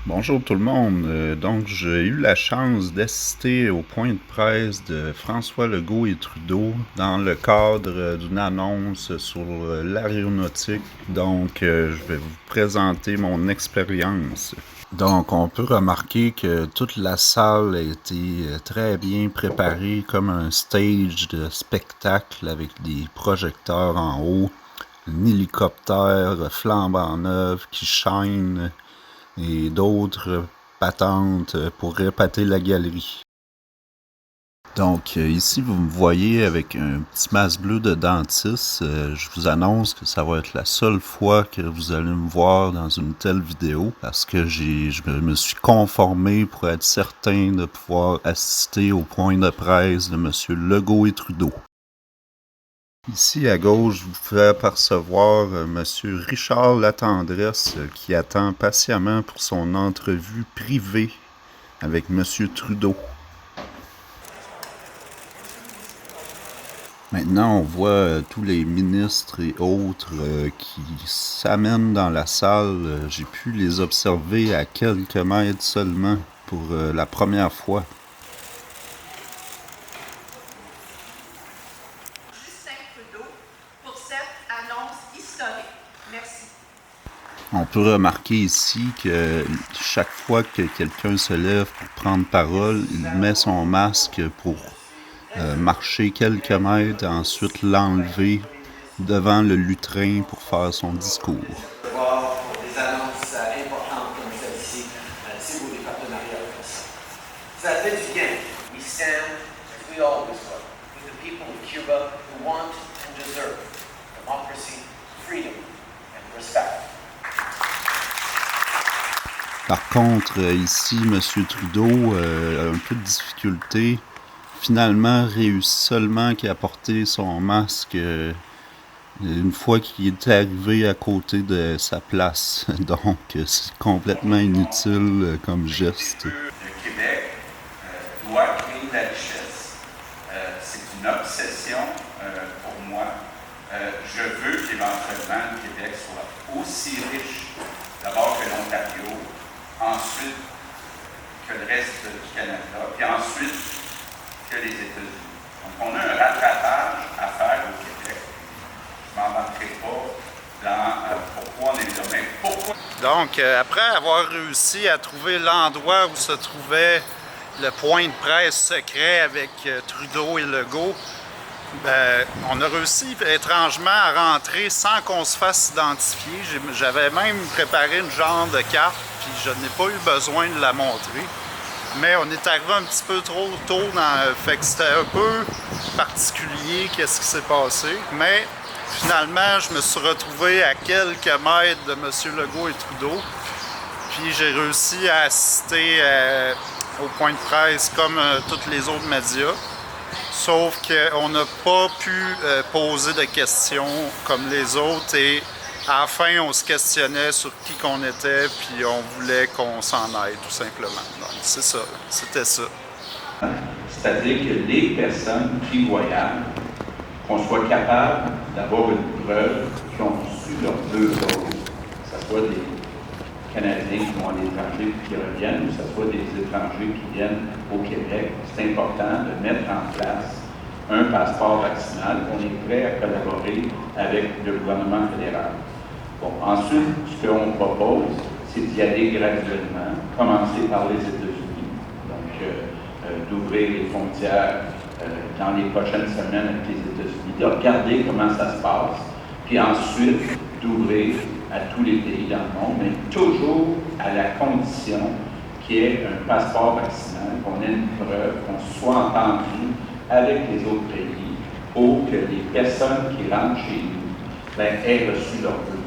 Bonjour tout le monde. Donc, j'ai eu la chance d'assister au point de presse de François Legault et Trudeau dans le cadre d'une annonce sur l'aéronautique. Donc, je vais vous présenter mon expérience. Donc, on peut remarquer que toute la salle a été très bien préparée comme un stage de spectacle avec des projecteurs en haut, un hélicoptère flambant neuf qui shine et d'autres patentes pour épater la galerie. Donc ici vous me voyez avec un petit masque bleu de dentiste. Je vous annonce que ça va être la seule fois que vous allez me voir dans une telle vidéo parce que je me suis conformé pour être certain de pouvoir assister au point de presse de M. Legault et Trudeau. Ici à gauche, vous pouvez apercevoir M. Richard Latendresse qui attend patiemment pour son entrevue privée avec M. Trudeau. Maintenant, on voit tous les ministres et autres qui s'amènent dans la salle. J'ai pu les observer à quelques mètres seulement pour la première fois. Justin Trudeau pour cette annonce historique. Merci. On peut remarquer ici que chaque fois que quelqu'un se lève pour prendre parole, il met son masque pour marcher quelques mètres, ensuite l'enlever devant le lutrin pour faire son discours. Pour des annonces importantes comme celle-ci, si vous les partenariats comme ça. Ça fait du bien. We stand, as we always will, with the people of Cuba who want and deserve democracy, freedom, and respect. Par contre, ici, M. Trudeau a un peu de difficulté. Finalement, réussit seulement qu'à porter son masque une fois qu'il est arrivé à côté de sa place. Donc, c'est complètement inutile comme geste. Le Québec doit créer de la richesse. C'est une obsession pour moi. Je veux qu'éventuellement le Québec soit aussi riche, d'abord que l'Ontario, ensuite que le reste du Canada, puis ensuite que les États-Unis. Donc on a un rattrapage à faire au Québec. Je ne m'embarquerai pas dans pourquoi on est là, mais pourquoi. Donc, après avoir réussi à trouver l'endroit où se trouvait le point de presse secret avec Trudeau et Legault, on a réussi étrangement à rentrer sans qu'on se fasse identifier. J'avais même préparé une genre de carte, puis je n'ai pas eu besoin de la montrer. Mais on est arrivé un petit peu trop tôt, fait que c'était un peu particulier qu'est-ce qui s'est passé. Mais finalement, je me suis retrouvé à quelques mètres de M. Legault et Trudeau. Puis j'ai réussi à assister au point de presse comme tous les autres médias. Sauf qu'on n'a pas pu poser de questions comme les autres et à la fin, on se questionnait sur qui qu'on était puis on voulait qu'on s'en aille tout simplement. Donc c'est ça, c'était ça. C'est-à-dire que les personnes qui voyagent, qu'on soit capable d'avoir une preuve qu'ils ont reçu leurs 2 doses, que ce soit des Canadiens qui vont à l'étranger et qui reviennent, ou que ce soit des étrangers qui viennent au Québec. C'est important de mettre en place un passeport vaccinal. On est prêt à collaborer avec le gouvernement fédéral. Bon, ensuite, ce qu'on propose, c'est d'y aller graduellement, commencer par les États-Unis, donc d'ouvrir les frontières dans les prochaines semaines avec les États-Unis, de regarder comment ça se passe, puis ensuite d'ouvrir à tous les pays dans le monde, mais toujours à la condition qu'il y ait un passeport vaccinal, qu'on ait une preuve, qu'on soit entendu avec les autres pays pour que les personnes qui rentrent chez nous aient reçu leur vœu.